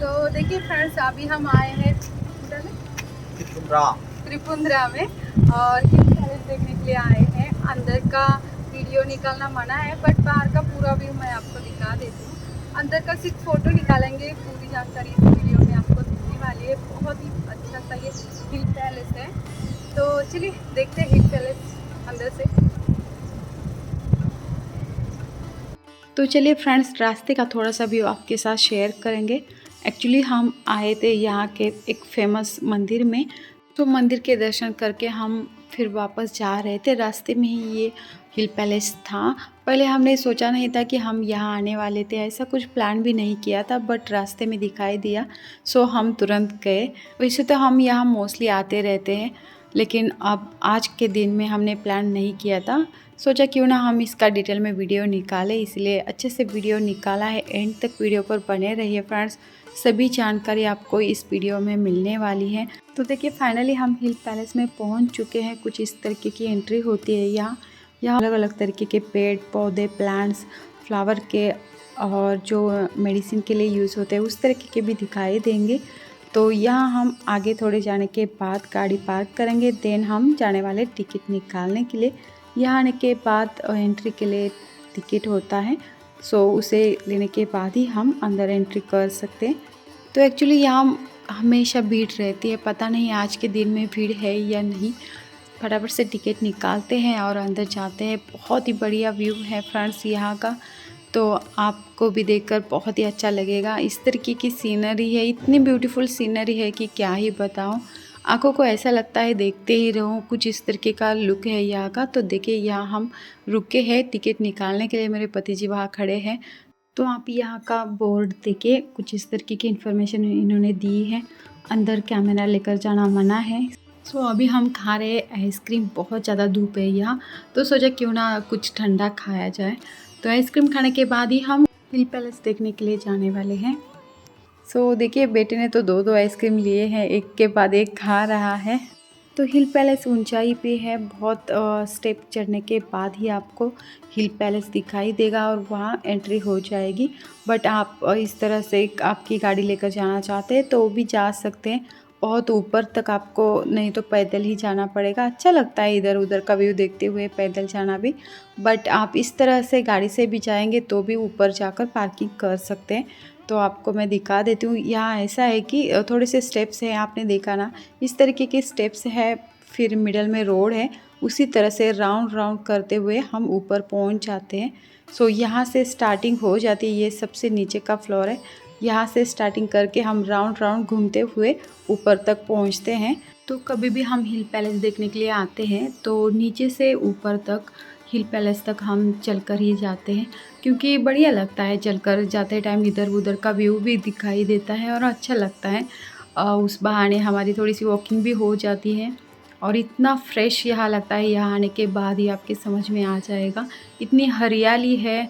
तो देखिए फ्रेंड्स, अभी हम आए हैं त्रिपुंद्रा में और हिल पैलेस देखने के लिए आए हैं। अंदर का वीडियो निकालना मना है, बट बाहर का पूरा व्यू मैं आपको दिखा देती हूँ। अंदर का सिर्फ फोटो निकालेंगे, पूरी जानकारी इस वीडियो में आपको दिखने वाली है। बहुत ही अच्छा सा ये हिल पैलेस है। तो चलिए देखते हैं हिल पैलेस अंदर से। तो चलिए फ्रेंड्स, रास्ते का थोड़ा सा व्यू आपके साथ शेयर करेंगे। एक्चुअली हम आए थे यहाँ के एक फेमस मंदिर में, तो मंदिर के दर्शन करके हम फिर वापस जा रहे थे। रास्ते में ही ये हिल पैलेस था। पहले हमने सोचा नहीं था कि हम यहाँ आने वाले थे, ऐसा कुछ प्लान भी नहीं किया था, बट रास्ते में दिखाई दिया सो हम तुरंत गए। वैसे तो हम यहाँ मोस्टली आते रहते हैं, लेकिन अब आज के दिन में हमने प्लान नहीं किया था। सोचा क्यों ना हम इसका डिटेल में वीडियो निकालें, इसलिए अच्छे से वीडियो निकाला है। एंड तक वीडियो पर बने रहिए फ्रेंड्स, सभी जानकारी आपको इस वीडियो में मिलने वाली है। तो देखिए फाइनली हम हिल पैलेस में पहुंच चुके हैं। कुछ इस तरीके की एंट्री होती है यहाँ अलग अलग तरीके के पेड़ पौधे, प्लांट्स, फ्लावर के और जो मेडिसिन के लिए यूज़ होते हैं उस तरीके के भी दिखाई देंगे। तो यहाँ हम आगे थोड़े जाने के बाद गाड़ी पार्क करेंगे, देन हम जाने वाले टिकट निकालने के लिए। यहाँ आने के बाद एंट्री के लिए टिकट होता है, सो उसे लेने के बाद ही हम अंदर एंट्री कर सकते हैं। तो एक्चुअली यहाँ हमेशा भीड़ रहती है, पता नहीं आज के दिन में भीड़ है या नहीं। फटाफट से टिकट निकालते हैं और अंदर जाते हैं। बहुत ही बढ़िया व्यू है फ्रेंड्स यहाँ का, तो आपको भी देखकर बहुत ही अच्छा लगेगा। इस तरीके की सीनरी है, इतनी ब्यूटीफुल सीनरी है कि क्या ही बताऊं। आंखों को ऐसा लगता है देखते ही रहूं। कुछ इस तरीके का लुक है यहाँ का। तो देखिए यहाँ हम रुके हैं टिकट निकालने के लिए, मेरे पति जी वहाँ खड़े हैं। तो आप यहाँ का बोर्ड देखिए, कुछ इस तरीके की इन्फॉर्मेशन इन्होंने दी है। अंदर कैमरा लेकर जाना मना है। सो अभी हम खा रहे हैं आइसक्रीम। बहुत ज़्यादा धूप है यहाँ, तो सोचा क्यों ना कुछ ठंडा खाया जाए। तो आइसक्रीम खाने के बाद ही हम हिल पैलेस देखने के लिए जाने वाले हैं। सो देखिए बेटे ने तो दो आइसक्रीम लिए हैं, एक के बाद एक खा रहा है। तो हिल पैलेस ऊंचाई पे है, बहुत स्टेप चढ़ने के बाद ही आपको हिल पैलेस दिखाई देगा और वहाँ एंट्री हो जाएगी। बट आप इस तरह से आपकी गाड़ी लेकर जाना चाहते हैं तो भी जा सकते हैं। बहुत ऊपर तक आपको नहीं तो पैदल ही जाना पड़ेगा। अच्छा लगता है इधर उधर का व्यू देखते हुए पैदल जाना भी, बट आप इस तरह से गाड़ी से भी जाएंगे तो भी ऊपर जाकर पार्किंग कर सकते हैं। तो आपको मैं दिखा देती हूँ। यहाँ ऐसा है कि थोड़े से स्टेप्स हैं, आपने देखा ना, इस तरीके के स्टेप्स है, फिर मिडल में रोड है, उसी तरह से राउंड राउंड करते हुए हम ऊपर पहुँच जाते हैं। सो यहाँ से स्टार्टिंग हो जाती है, ये सबसे नीचे का फ्लोर है। यहाँ से स्टार्टिंग करके हम राउंड राउंड घूमते हुए ऊपर तक पहुँचते हैं। तो कभी भी हम हिल पैलेस देखने के लिए आते हैं तो नीचे से ऊपर तक हिल पैलेस तक हम चलकर ही जाते हैं, क्योंकि बढ़िया लगता है चलकर जाते टाइम। इधर उधर का व्यू भी दिखाई देता है और अच्छा लगता है। उस बहाने हमारी थोड़ी सी वॉकिंग भी हो जाती है और इतना फ्रेश यहाँ लगता है। यहाँ आने के बाद ही आपके समझ में आ जाएगा, इतनी हरियाली है,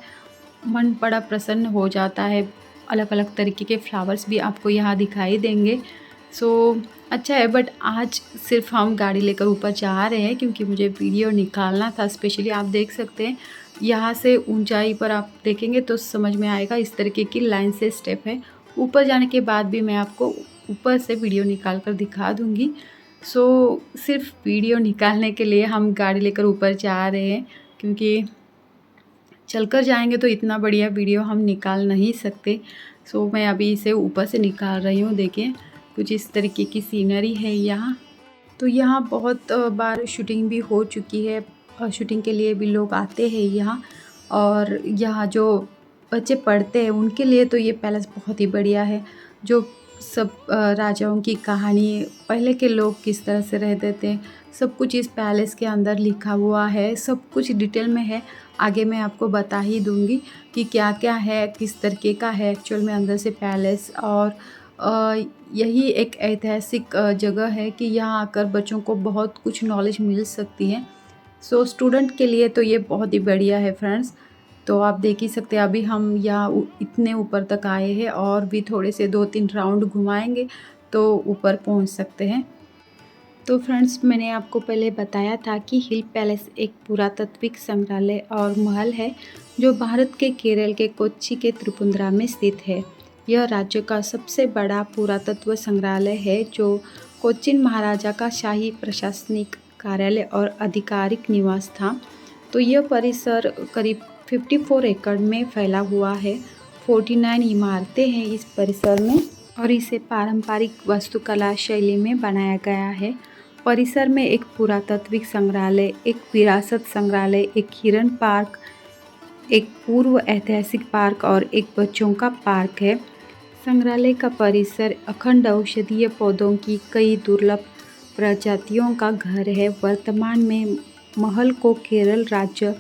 मन बड़ा प्रसन्न हो जाता है। अलग अलग तरीके के फ्लावर्स भी आपको यहाँ दिखाई देंगे। सो अच्छा है। बट आज सिर्फ हम गाड़ी लेकर ऊपर जा रहे हैं क्योंकि मुझे वीडियो निकालना था स्पेशली। आप देख सकते हैं यहाँ से ऊंचाई पर आप देखेंगे तो समझ में आएगा, इस तरीके की लाइन से स्टेप है। ऊपर जाने के बाद भी मैं आपको ऊपर से वीडियो निकाल कर दिखा दूँगी। सो सिर्फ वीडियो निकालने के लिए हम गाड़ी लेकर ऊपर जा रहे हैं, क्योंकि चलकर जाएंगे तो इतना बढ़िया वीडियो हम निकाल नहीं सकते। सो मैं अभी इसे ऊपर से निकाल रही हूँ। देखिए कुछ इस तरीके की सीनरी है यहाँ। तो यहाँ बहुत बार शूटिंग भी हो चुकी है, शूटिंग के लिए भी लोग आते हैं यहाँ। और यहाँ जो बच्चे पढ़ते हैं उनके लिए तो ये पैलेस बहुत ही बढ़िया है। जो सब राजाओं की कहानी, पहले के लोग किस तरह से रहते थे, सब कुछ इस पैलेस के अंदर लिखा हुआ है। सब कुछ डिटेल में है, आगे मैं आपको बता ही दूँगी कि क्या क्या है, किस तरीके का है एक्चुअल में अंदर से पैलेस। और यही एक ऐतिहासिक जगह है कि यहाँ आकर बच्चों को बहुत कुछ नॉलेज मिल सकती है। सो स्टूडेंट के लिए तो ये बहुत ही बढ़िया है फ्रेंड्स। तो आप देख ही सकते हैं अभी हम यहाँ इतने ऊपर तक आए हैं और भी थोड़े से 2-3 राउंड घुमाएंगे तो ऊपर पहुँच सकते हैं। तो फ्रेंड्स, मैंने आपको पहले बताया था कि हिल पैलेस एक पुरातात्विक संग्रहालय और महल है जो भारत के केरल के कोच्चि के त्रिपुंद्रा में स्थित है। यह राज्य का सबसे बड़ा पुरातत्व संग्रहालय है जो कोचिन महाराजा का शाही प्रशासनिक कार्यालय और आधिकारिक निवास था। तो यह परिसर करीब 54 एकड़ में फैला हुआ है। 49 इमारतें हैं इस परिसर में और इसे पारंपरिक वास्तुकला शैली में बनाया गया है। परिसर में एक पुरातात्विक संग्रहालय, एक विरासत संग्रहालय, एक हिरन पार्क, एक पूर्व ऐतिहासिक पार्क और एक बच्चों का पार्क है। संग्रहालय का परिसर अखंड औषधीय पौधों की कई दुर्लभ प्रजातियों का घर है। वर्तमान में महल को केरल राज्य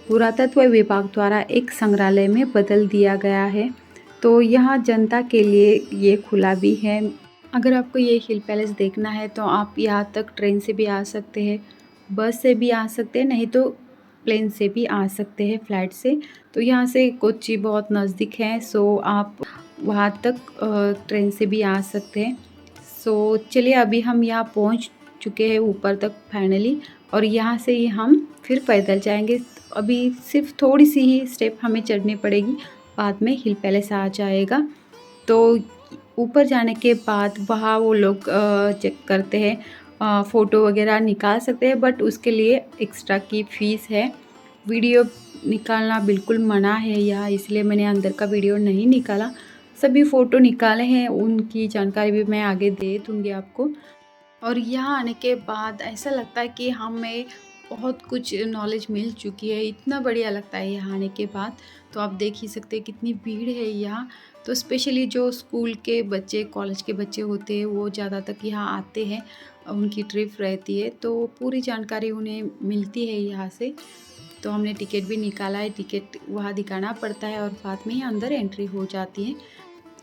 पुरातत्व विभाग द्वारा एक संग्रहालय में बदल दिया गया है। तो यहाँ जनता के लिए ये खुला भी है। अगर आपको ये हिल पैलेस देखना है तो आप यहाँ तक ट्रेन से भी आ सकते हैं, बस से भी आ सकते हैं, नहीं तो प्लेन से भी आ सकते हैं, फ्लाइट से। तो यहाँ से कोच्चि बहुत नज़दीक है, सो आप वहाँ तक ट्रेन से भी आ सकते हैं। सो चलिए अभी हम यहाँ पहुँच चुके हैं ऊपर तक फाइनली, और यहाँ से ही हम फिर पैदल जाएंगे। अभी सिर्फ थोड़ी सी ही स्टेप हमें चढ़नी पड़ेगी, बाद में हिल पैलेस आ जाएगा। तो ऊपर जाने के बाद वहाँ वो लोग चेक करते हैं, फ़ोटो वगैरह निकाल सकते हैं, बट उसके लिए एक्स्ट्रा की फ़ीस है। वीडियो निकालना बिल्कुल मना है यहाँ, इसलिए मैंने अंदर का वीडियो नहीं निकाला। सभी फ़ोटो निकाले हैं, उनकी जानकारी भी मैं आगे दे दूँगी आपको। और यहाँ आने के बाद ऐसा लगता है कि हमें बहुत कुछ नॉलेज मिल चुकी है, इतना बढ़िया लगता है यहाँ आने के बाद। तो आप देख ही सकते हैं कितनी भीड़ है यहाँ। तो स्पेशली जो स्कूल के बच्चे, कॉलेज के बच्चे होते हैं, वो ज़्यादा तक यहाँ आते हैं, उनकी ट्रिप रहती है, तो पूरी जानकारी उन्हें मिलती है यहाँ से। तो हमने टिकट भी निकाला है, टिकट वहाँ दिखाना पड़ता है और बाद में ही अंदर एंट्री हो जाती है।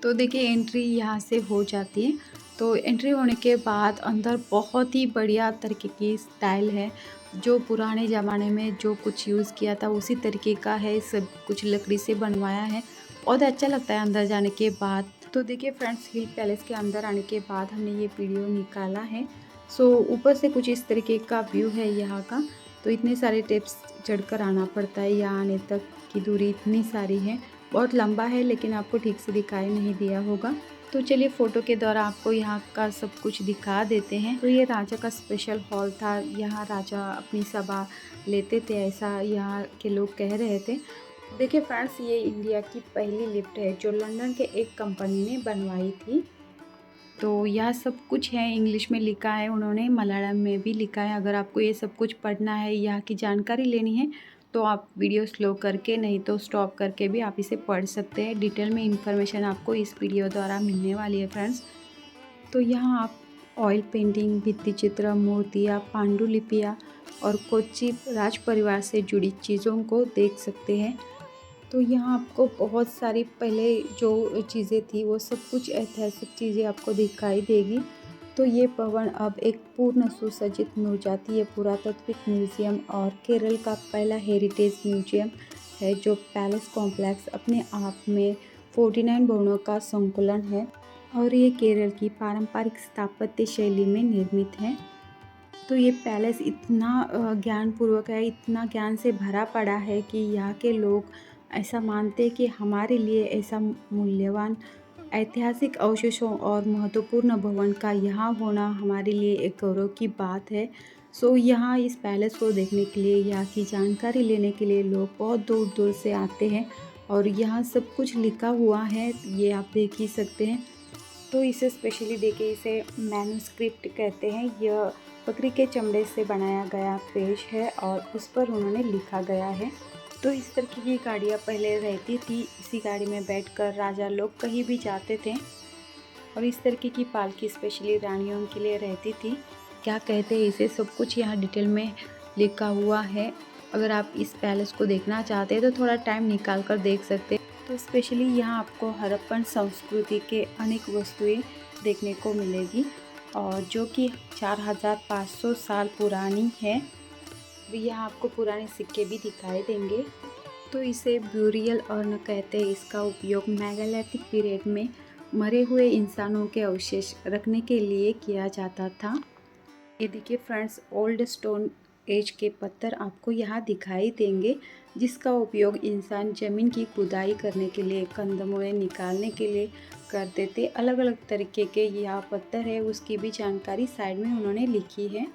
तो देखिए एंट्री यहाँ से हो जाती है। तो एंट्री होने के बाद अंदर बहुत ही बढ़िया तरीके की स्टाइल है, जो पुराने ज़माने में जो कुछ यूज़ किया था उसी तरीके का है, सब कुछ लकड़ी से बनवाया है। बहुत अच्छा लगता है अंदर जाने के बाद। तो देखिए फ्रेंड्स, हिल पैलेस के अंदर आने के बाद हमने ये वीडियो निकाला है। सो ऊपर से कुछ इस तरीके का व्यू है यहाँ का। तो इतने सारे टिप्स चढ़कर आना पड़ता है, यहाँ आने तक की दूरी इतनी सारी है, बहुत लंबा है, लेकिन आपको ठीक से दिखाई नहीं दिया होगा। तो चलिए फ़ोटो के दौरान आपको यहाँ का सब कुछ दिखा देते हैं। तो ये राजा का स्पेशल हॉल था, यहाँ राजा अपनी सभा लेते थे, ऐसा यहाँ के लोग कह रहे थे। देखिए फ्रेंड्स, ये इंडिया की पहली लिफ्ट है जो लंदन के एक कंपनी ने बनवाई थी। तो यह सब कुछ है, इंग्लिश में लिखा है उन्होंने, मलयालम में भी लिखा है। अगर आपको ये सब कुछ पढ़ना है, यहाँ की जानकारी लेनी है, तो आप वीडियो स्लो करके, नहीं तो स्टॉप करके भी आप इसे पढ़ सकते हैं। डिटेल में इंफॉर्मेशन आपको इस वीडियो द्वारा मिलने वाली है फ्रेंड्स। तो यहाँ आप ऑयल पेंटिंग, भित्ति चित्र, मूर्तियाँ, पांडुलिपियाँ और कोच्चि राज परिवार से जुड़ी चीज़ों को देख सकते हैं। तो यहाँ आपको बहुत सारी पहले जो चीज़ें थी वो सब कुछ ऐतिहासिक चीज़ें आपको दिखाई देगी। तो ये भवन अब एक पूर्ण सुसज्जित नवजातीय पुरातात्विक म्यूजियम और केरल का पहला हेरिटेज म्यूजियम है, जो पैलेस कॉम्प्लेक्स अपने आप में 49 भवनों का संकुलन है और ये केरल की पारंपरिक स्थापत्य शैली में निर्मित है। तो ये पैलेस इतना ज्ञानपूर्वक है, इतना ज्ञान से भरा पड़ा है कि यहाँ के लोग ऐसा मानते हैं कि हमारे लिए ऐसा मूल्यवान ऐतिहासिक अवशेषों और महत्वपूर्ण भवन का यहाँ होना हमारे लिए एक गौरव की बात है। सो यहाँ इस पैलेस को देखने के लिए, यहाँ की जानकारी लेने के लिए लोग बहुत दूर दूर से आते हैं और यहाँ सब कुछ लिखा हुआ है, ये आप देख ही सकते हैं। तो इसे स्पेशली देखिए, इसे मैन्युस्क्रिप्ट कहते हैं। यह बकरी के चमड़े से बनाया गया पेज है और उस पर उन्होंने लिखा गया है। तो इस तरह की गाड़ियाँ पहले रहती थी, इसी गाड़ी में बैठकर राजा लोग कहीं भी जाते थे और इस तरीके की पालकी स्पेशली रानियों के लिए रहती थी। क्या कहते हैं इसे, सब कुछ यहाँ डिटेल में लिखा हुआ है। अगर आप इस पैलेस को देखना चाहते हैं तो थोड़ा टाइम निकाल कर देख सकते हैं। तो स्पेशली यहाँ आपको हड़प्पन संस्कृति के अनेक वस्तुएं देखने को मिलेगी और जो कि 4500 साल पुरानी है। यहाँ आपको पुराने सिक्के भी दिखाई देंगे। तो इसे ब्यूरियल अर्न कहते हैं। इसका उपयोग मेगालिथिक पीरियड में मरे हुए इंसानों के अवशेष रखने के लिए किया जाता था। ये देखिए फ्रेंड्स, ओल्ड स्टोन एज के पत्थर आपको यहाँ दिखाई देंगे, जिसका उपयोग इंसान ज़मीन की खुदाई करने के लिए, कंदमूल निकालने के लिए करते थे। अलग अलग तरीके के यहाँ पत्थर है, उसकी भी जानकारी साइड में उन्होंने लिखी है।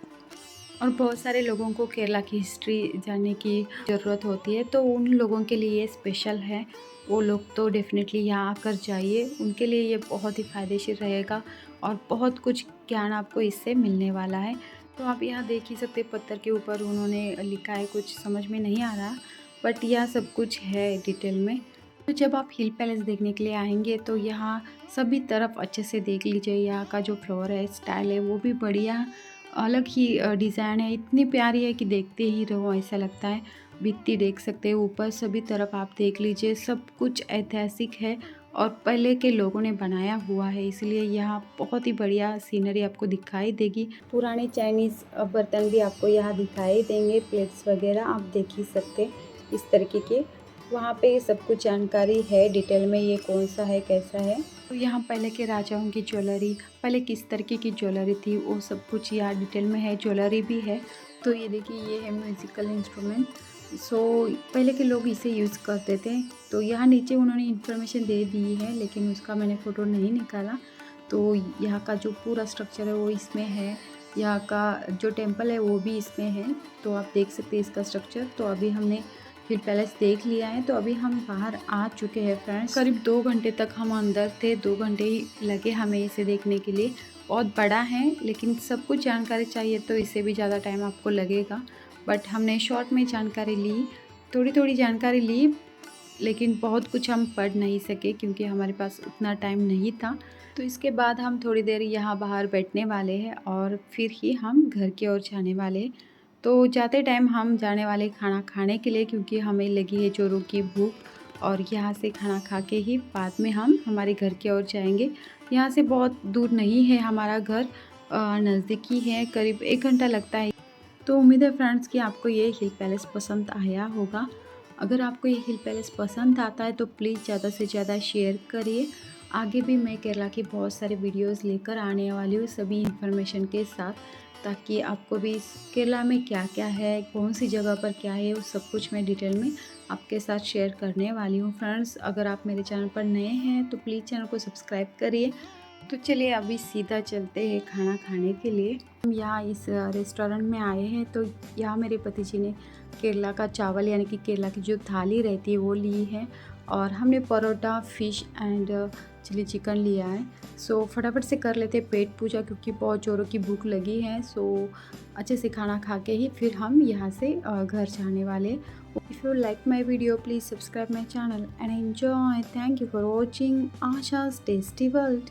और बहुत सारे लोगों को केरला की हिस्ट्री जानने की ज़रूरत होती है, तो उन लोगों के लिए ये स्पेशल है। वो लोग तो डेफ़िनेटली यहाँ आकर जाइए, उनके लिए ये बहुत ही फ़ायदेशीर रहेगा और बहुत कुछ ज्ञान आपको इससे मिलने वाला है। तो आप यहाँ देख ही सकते पत्थर के ऊपर उन्होंने लिखा है, कुछ समझ में नहीं आ रहा, बट यह सब कुछ है डिटेल में। तो जब आप हिल पैलेस देखने के लिए आएंगे तो यहाँ सभी तरफ अच्छे से देख लीजिए। यहाँ का जो फ्लोर है, स्टाइल है, वो भी बढ़िया अलग ही डिज़ाइन है, इतनी प्यारी है कि देखते ही रहो ऐसा लगता है। भित्ती देख सकते हो, ऊपर सभी तरफ आप देख लीजिए, सब कुछ ऐतिहासिक है और पहले के लोगों ने बनाया हुआ है, इसलिए यहाँ बहुत ही बढ़िया सीनरी आपको दिखाई देगी। पुराने चाइनीज़ बर्तन भी आपको यहाँ दिखाई देंगे, प्लेट्स वगैरह आप देख ही सकते इस तरीके के। वहाँ पे सब कुछ जानकारी है डिटेल में, ये कौन सा है, कैसा है। तो यहाँ पहले के राजाओं की ज्वेलरी, पहले किस तरीके की ज्वेलरी थी, वो सब कुछ यहाँ डिटेल में है। ज्वेलरी भी है। तो ये देखिए, ये है म्यूज़िकल इंस्ट्रूमेंट। सो पहले के लोग इसे यूज़ करते थे। तो यहाँ नीचे उन्होंने इन्फॉर्मेशन दे दी है, लेकिन उसका मैंने फ़ोटो नहीं निकाला। तो यहाँ का जो पूरा स्ट्रक्चर है वो इसमें है, यहाँ का जो टेम्पल है वो भी इसमें है। तो आप देख सकते हैं इसका स्ट्रक्चर। तो अभी हमने हिल पैलेस देख लिया है, तो अभी हम बाहर आ चुके हैं फ्रेंड्स। करीब 2 घंटे तक हम अंदर थे, 2 घंटे ही लगे हमें इसे देखने के लिए। बहुत बड़ा है, लेकिन सब कुछ जानकारी चाहिए तो इससे भी ज़्यादा टाइम आपको लगेगा, बट हमने शॉर्ट में जानकारी ली, थोड़ी थोड़ी जानकारी ली, लेकिन बहुत कुछ हम पढ़ नहीं सके क्योंकि हमारे पास उतना टाइम नहीं था। तो इसके बाद हम थोड़ी देर यहाँ बाहर बैठने वाले हैं और फिर ही हम घर की ओर जाने वाले हैं। तो जाते टाइम हम जाने वाले खाना खाने के लिए, क्योंकि हमें लगी है जोरों की भूख, और यहाँ से खाना खा के ही बाद में हम हमारे घर की ओर जाएंगे। यहाँ से बहुत दूर नहीं है हमारा घर, नज़दीकी है, करीब 1 घंटा लगता है। तो उम्मीद है फ्रेंड्स कि आपको ये हिल पैलेस पसंद आया होगा। अगर आपको ये हिल पैलेस पसंद आता है तो प्लीज़ ज़्यादा से ज़्यादा शेयर करिए। आगे भी मैं केरला की बहुत सारे वीडियोस लेकर आने वाली हूँ सभी इन्फॉर्मेशन के साथ, ताकि आपको भी केरला में क्या क्या है, कौन सी जगह पर क्या है, वो सब कुछ मैं डिटेल में आपके साथ शेयर करने वाली हूँ। फ्रेंड्स, अगर आप मेरे चैनल पर नए हैं तो प्लीज़ चैनल को सब्सक्राइब करिए। तो चलिए अभी सीधा चलते हैं खाना खाने के लिए। हम यहाँ इस रेस्टोरेंट में आए हैं, तो यहाँ मेरे पति जी ने केरला का चावल यानी कि केरला की जो थाली रहती है वो ली है, और हमने paratha, fish and chilli chicken लिया है। सो फटाफट से कर लेते पेट पूजा, क्योंकि बहुत ज़ोरों की भूख लगी है। सो अच्छे से खाना खा के ही फिर हम यहाँ से घर जाने वाले। If you like my video please subscribe my channel and enjoy. Thank you for watching Asha's tasty world.